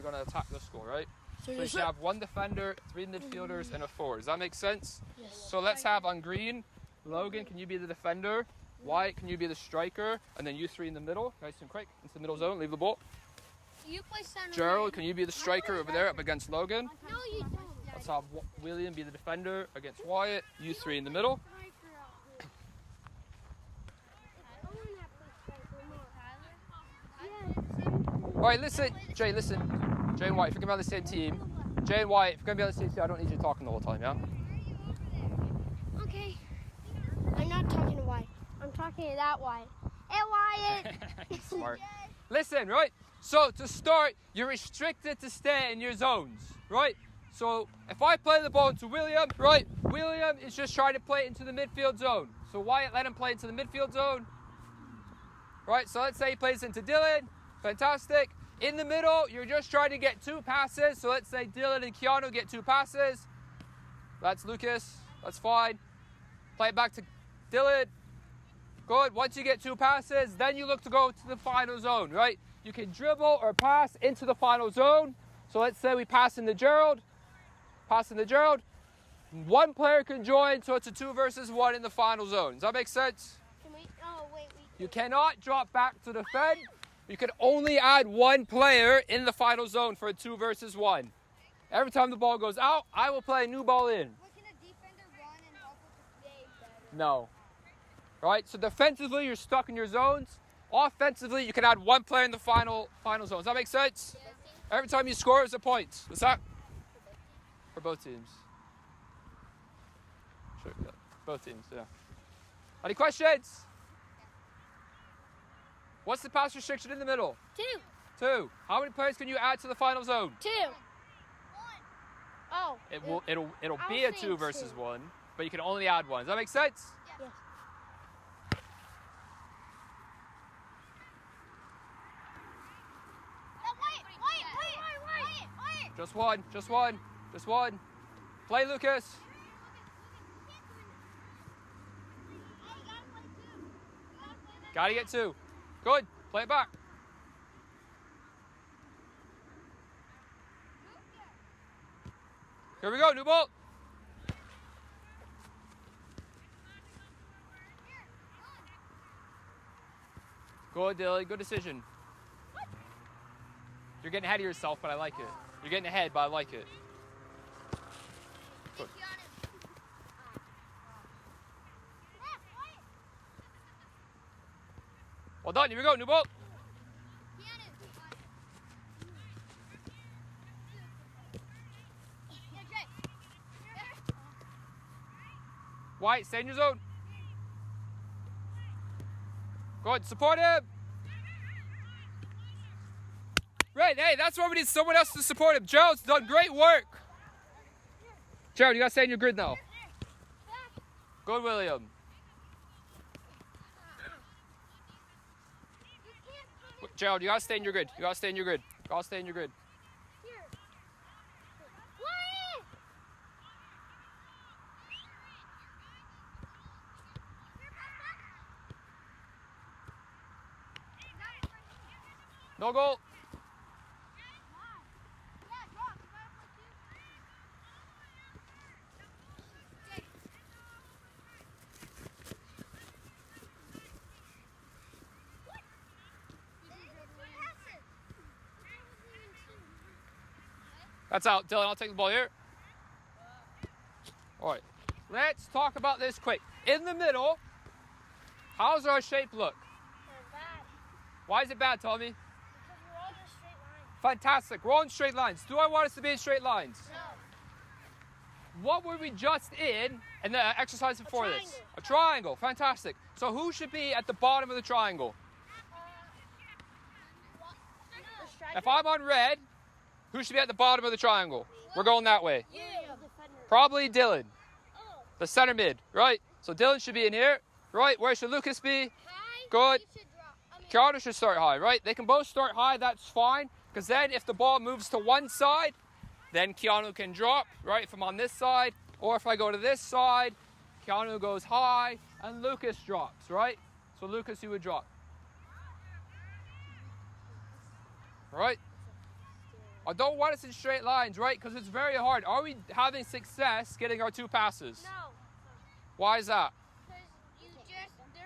going to attack the score, right? So you should have 1 defender, 3 midfielders, and a forward. Does that make sense? Yes. So let's have on green, Logan, can you be the defender? Wyatt, can you be the striker? And then you 3 in the middle, nice and quick, into the middle zone, leave the ball. You play center. Gerald, can you be the striker over there up against Logan? No, you don't. Let's have William be the defender against Wyatt, you 3 in the middle. All right, listen, Jay, listen. Jay and Wyatt, if you're going to be on the same team, Jay and Wyatt, if you're going to be on the same team, I don't need you talking the whole time, yeah? Okay. I'm not talking to Wyatt. I'm talking to that Wyatt. Hey, Wyatt! Smart. Listen, right? So, to start, you're restricted to stay in your zones, right? So, if I play the ball to William, right, William is just trying to play into the midfield zone. So, Wyatt, let him play into the midfield zone. Right, so let's say he plays into Dylan. Fantastic. In the middle, you're just trying to get 2 passes. So let's say Dylan and Keanu get 2 passes. That's Lucas. That's fine. Play it back to Dylan. Good. Once you get 2 passes, then you look to go to the final zone, right? You can dribble or pass into the final zone. So let's say we pass into Gerald. Pass into Gerald. 1 player can join, so it's a 2 versus 1 in the final zone. Does that make sense? Can we? Oh, wait. You cannot drop back to defend. You can only add 1 player in the final zone for a 2 versus 1. Every time the ball goes out, I will play a new ball in. Well, can a defender run and help with the play better? No. Right? So defensively, you're stuck in your zones. Offensively, you can add 1 player in the final zone. Does that make sense? Yeah. Every time you score, it's a point. What's that? For both teams. Sure, yeah. Both teams, yeah. Any questions? What's the pass restriction in the middle? 2. 2. How many players can you add to the final zone? 2. 1. Oh. It'll be a 2 versus 1, but you can only add 1. Does that make sense? Yes. Wait. Just one. Play, Lucas. Gotta get 2. Good. Play it back. Here we go. New ball. Good, Dylan. Good decision. You're getting ahead of yourself, but I like it. You're getting ahead, but I like it. Good. Well done. Here we go. New ball. White, stay in your zone. Good. Support him. Right. Hey, that's why we need someone else to support him. Gerald's done great work. Gerald, you got to stay in your grid now. Good, William. Gerald, you got to stay in your grid. No goal. That's out. Dylan, I'll take the ball here. All right. Let's talk about this quick. In the middle, how's our shape look? Bad. Why is it bad, Tommy? Because we're all just straight lines. Fantastic. We're on straight lines. Do I want us to be in straight lines? No. What were we just in the exercise before this? triangle. A triangle. Fantastic. So who should be at the bottom of the triangle? If I'm on red, who should be at the bottom of the triangle? We're going that way. You. Probably Dylan, Oh. the center mid, right? So Dylan should be in here, right? Where should Lucas be? High. Good. You should drop. Keanu should start high, right? They can both start high, that's fine. Because then if the ball moves to one side, then Keanu can drop, right? If I'm on this side, or if I go to this side, Keanu goes high, and Lucas drops, right? So Lucas, you would drop. All right? I don't want us in straight lines, right? Because it's very hard. Are we having success getting our 2 passes? No. Why is that?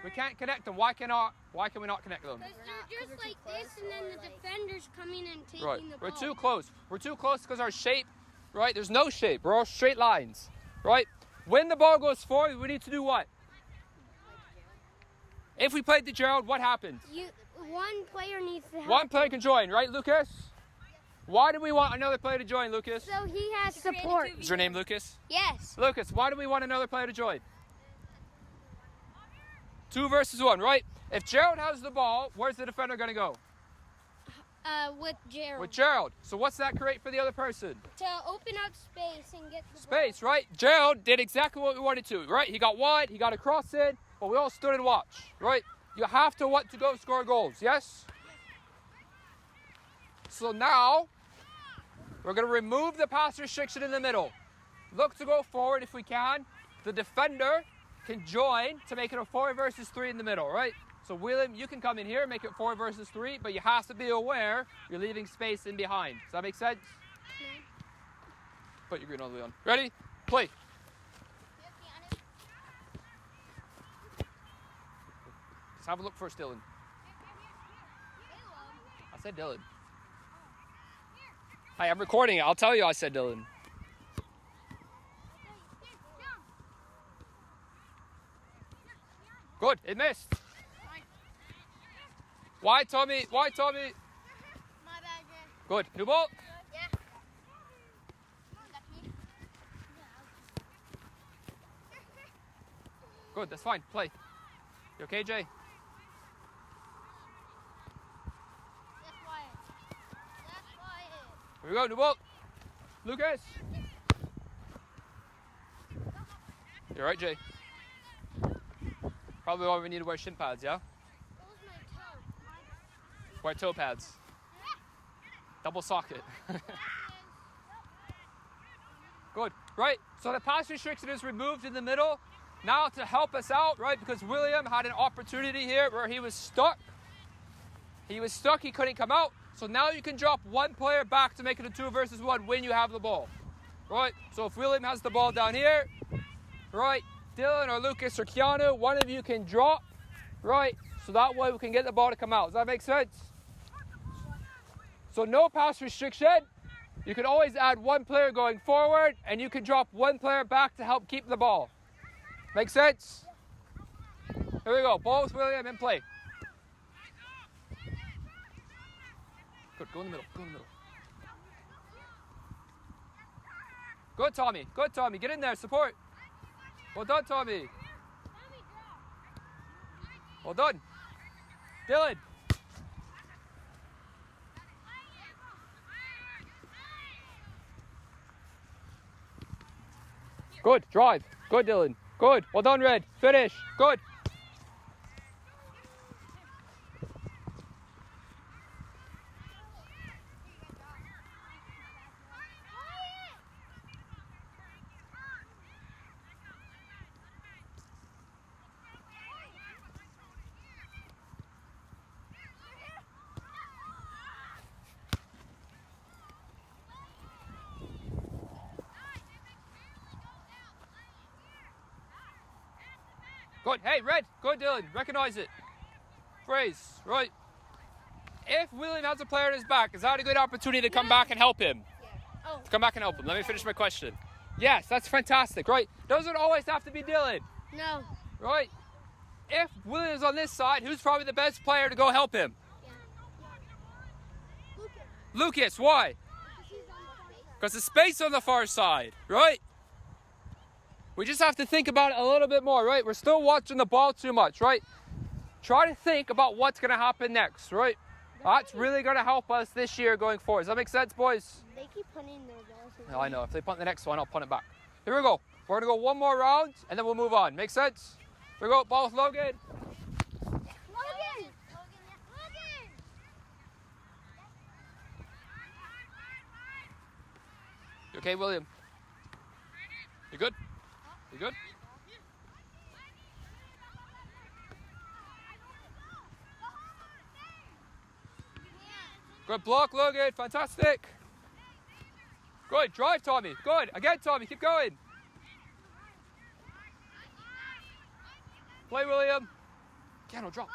Because We can't connect them. Why can we not connect them? Because they're just like this, and then the defender's coming and taking Right. the ball. We're too close. We're too close because our shape, right? There's no shape. We're all straight lines, right? When the ball goes forward, we need to do what? If we played to Gerald, what happens? One player needs to help. One player can join, right, Lucas? Why do we want another player to join, Lucas? So he has support. Is your name Lucas? Yes. Lucas, why do we want another player to join? 2 versus 1, right? If Gerald has the ball, where's the defender going to go? With Gerald. With Gerald. So what's that create for the other person? To open up space and get the Space, right? Gerald did exactly what we wanted to, right? He got wide, he got across it, but we all stood and watched, right? You have to want to go score goals, yes? So now, we're going to remove the pass restriction in the middle. Look to go forward if we can. The defender can join to make it a 4 versus 3 in the middle, right? So William, you can come in here, make it 4 versus 3, but you have to be aware you're leaving space in behind. Does that make sense? Put your green all the way on. Ready? Play. Just have a look first, Dylan. I said Dylan. Hey, I'm recording it. I'll tell you I said Dylan. Good. It missed. Why, Tommy? Why, Tommy? My bad, Jay. Good. New ball. Yeah. Good. That's fine. Play. You okay, Jay? That's Wyatt. That's Wyatt. Here we go. New ball. Lucas. You all right, Jay? Probably why we need to wear shin pads, yeah? That was my toe. Wear toe pads. Double socket. Good. Right. So the pass restriction is removed in the middle. Now to help us out, right, because William had an opportunity here where he was stuck. He was stuck. He couldn't come out. So now you can drop one player back to make it a 2 versus 1 when you have the ball. Right. So if William has the ball down here, right, Dylan or Lucas or Keanu, one of you can drop, right, so that way we can get the ball to come out. Does that make sense? So no pass restriction. You can always add one player going forward, and you can drop one player back to help keep the ball. Make sense? Here we go. Ball with William in play. Good. Go in the middle. Go in the middle. Good, Tommy. Good, Tommy. Get in there. Support. Well done, Tommy. Well done. Dylan. Good. Drive. Good, Dylan. Good. Well done, Red. Finish. Good. Good. Hey, Red. Good, Dylan. Recognize it. Phrase. Right. If William has a player on his back, is that a good opportunity to come back and help him? Yeah. Oh. Come back and help him. Let me finish my question. Yes, that's fantastic. Right. Doesn't always have to be Dylan. No. Right. If William's on this side, who's probably the best player to go help him? Yeah. Lucas. Why? Because the space on the far side. Right. We just have to think about it a little bit more, right? We're still watching the ball too much, right? Try to think about what's going to happen next, right? That's really going to help us this year going forward. Does that make sense, boys? They keep punting their balls. No, I know. If they punt the next one, I'll punt it back. Here we go. We're going to go one more round, and then we'll move on. Make sense? Here we go. Ball with Logan. Logan! You okay, William? You good? You good? Good block, Logan. Fantastic. Good. Drive, Tommy. Good. Again, Tommy. Keep going. Play, William. Again, no drop.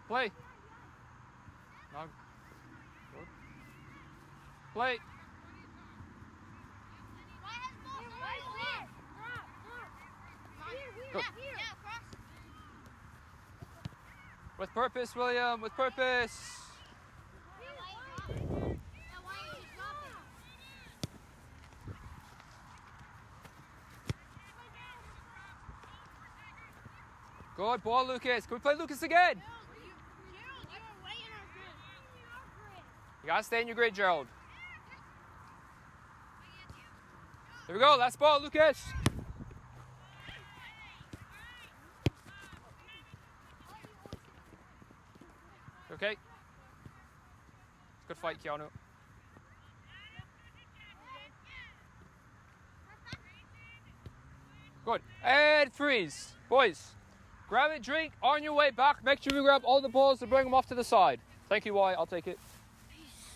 Play. No. Good. Play. Good. With purpose, William. With purpose. Good ball, Lucas. Can we play Lucas again? You gotta stay in your grid, Gerald. Here we go. Last ball, Lucas. Okay. Good fight, Keanu. Good. And freeze. Boys, grab a drink on your way back. Make sure you grab all the balls to bring them off to the side. Thank you, Y. I'll take it.